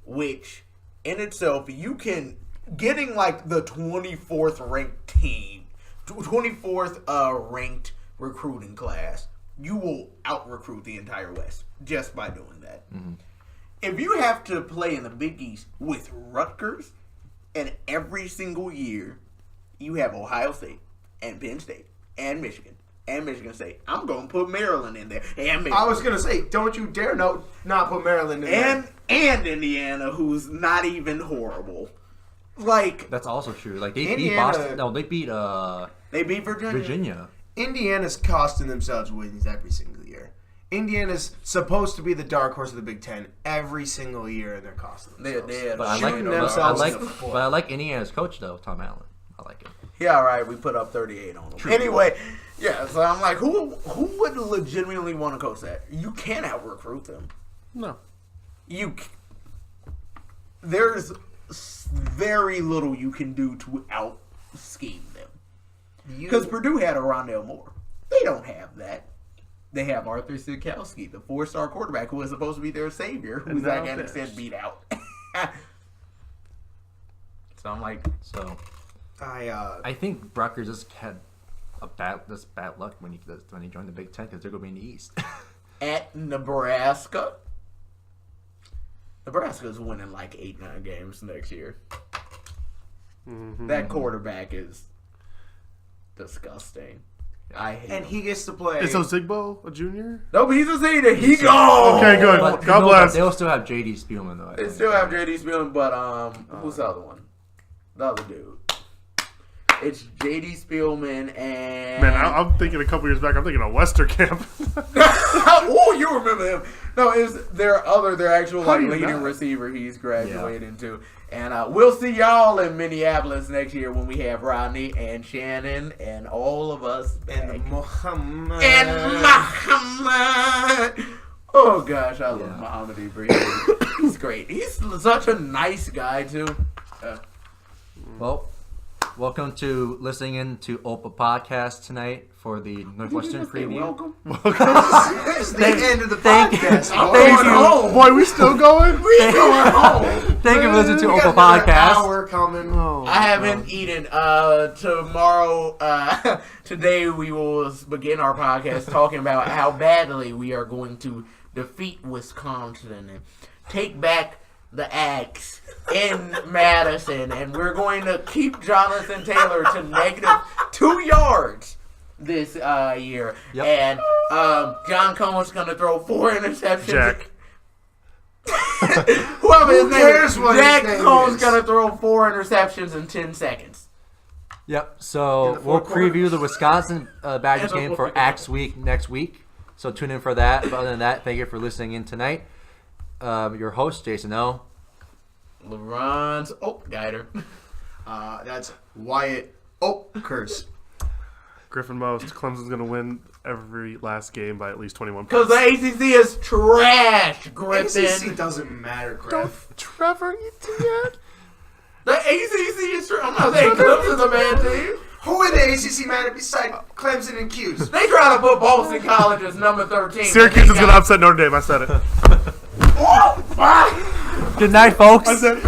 which in itself you can getting like the 24th ranked team, 24th ranked recruiting class. You will out recruit the entire West just by doing that. Mm-hmm. If you have to play in the Big East with Rutgers, and every single year you have Ohio State and Penn State and Michigan State. I'm going to put Maryland in there. And Michigan. I was going to say, don't you dare not put Maryland in there. And Indiana, who's not even horrible. Like, That's also true. Like they beat Indiana- Boston. No, they beat they beat Virginia. Virginia. Indiana's costing themselves wins every single year. Indiana's supposed to be the dark horse of the Big Ten every single year, and they're costing themselves. They're But I Shooting like themselves in the foot. but I like Indiana's coach though, Tom Allen. I like him. Yeah, all right. We put up 38 on them. Anyway, yeah. So I'm like, who would legitimately want to coach that? You can't out recruit them. No. There's very little you can do to out scheme them. Because Purdue had a Rondale Moore. They don't have that. They have Arthur Sikowski, the 4-star quarterback who was supposed to be their savior, who And Zach now Anderson this. said beat out. So I'm like, I think Rutgers just had bad luck when he joined the Big Ten because they're going to be in the East. at Nebraska. Nebraska's winning like 8-9 games next year. Mm-hmm. That quarterback is disgusting. I hate And him. he gets to play. Is Ozigbo a junior? No, but he's a senior. He gone. Okay, good. But God bless. They'll still have J.D. Spielman though. I They think. still have J.D. Spielman, but who's the other one? The other dude. It's J.D. Spielman and... Man, I'm thinking a couple years back, I'm thinking of Westerkamp. Oh, you remember him. No, it's their actual How like do you leading not? receiver he's graduating to. And we'll see y'all in Minneapolis next year when we have Rodney and Shannon and all of us back. And Muhammad. Oh gosh, I love Muhammad Ibrahim. He's great. He's such a nice guy too. Well, welcome to listening in to Opa Podcast tonight for the Northwestern preview. Welcome. It's the end of the podcast. Thank you. Home. Boy, we still going? We going home. Thank you for listening to We Opa got another Podcast. hour coming. Oh, I haven't eaten. Tomorrow, today we will begin our podcast talking about how badly we are going to defeat Wisconsin and take back the Aggies in Madison, and we're going to keep Jonathan Taylor to -2 yards this year. Yep. And John Cohen's going to throw 4 interceptions. Jack. Whoever his name cares is, what his Jack name Cohen's is? going to throw 4 interceptions in 10 seconds. Yep. So In the we'll fourth quarter. preview the Wisconsin Badgers In the game for fourth Axe Week next week. So tune in for that. But other than that, thank you for listening in tonight. Your host, Jason O. Larranz Guider. That's Wyatt Oelkers. Griffin Most. Clemson's going to win every last game by at least 21 Because points. the ACC is trash, Griffin. ACC doesn't matter, Griff. Trevor Etienne. The ACC is trash. I'm not saying Clemson's a bad team. Who in the ACC matter beside Clemson and Cuse? They try to put Boston College as number 13. Syracuse is going to upset Notre Dame. I said it. Oh, fuck. Good night, folks. I did it.